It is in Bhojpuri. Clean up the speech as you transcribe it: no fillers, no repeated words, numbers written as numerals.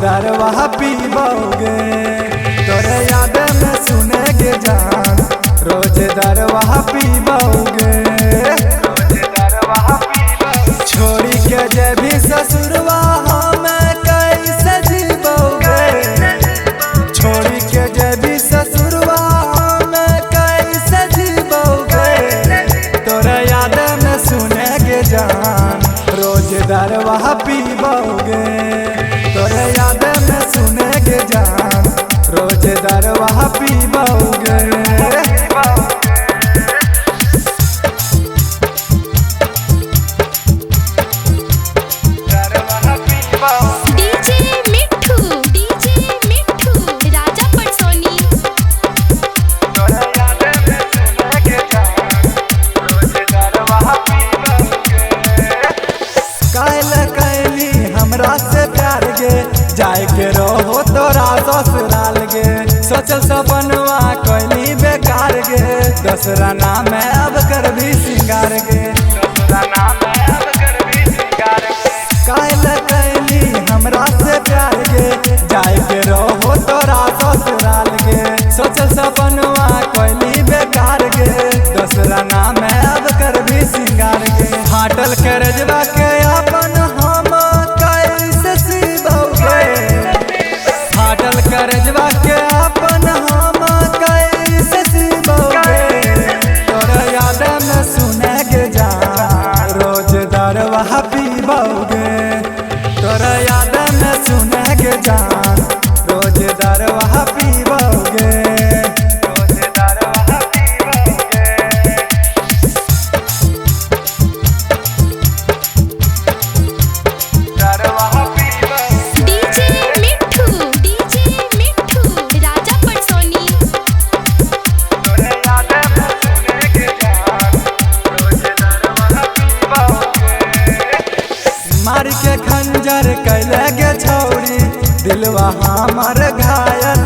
दरवा पीबोगे तोरे याद में सुनेगे जान रोज दरवा पीबोगे छोड़ी के जे भी ससुरवा हमें कैसे जीबोगे छोड़ी के जे भी ससुरवा हमें कैसे जीबोगे तोरे याद में सुनेगे जान रोज दरवा पीबोगे तोरे याद में सुनेगे जान रोज दरवा पीबोगे हमरा से प्यार गे जाए के रहो तोरा ससुराल गे सोचल सपनवा कैली बेकार गे दसरा नाम अब कर भी सिंगार गे कायल कैली हमरा से प्यार गे जाए के रहो तोरा ससुराल गे सोचल सपनवा कैली बेकार गे दसरा नाम अब कर भी सिंगार गे फाटल करजवा के अपन करजवा के अपन हम कैसे सीबोगे तोरा याद में सुनेगे जान रोज दरवा पीबोगे तोरा याद में सुनेगे जान रोज दरवा पीबोगे मार के खंजर कैले गे छौरी दिलवा हमर घायल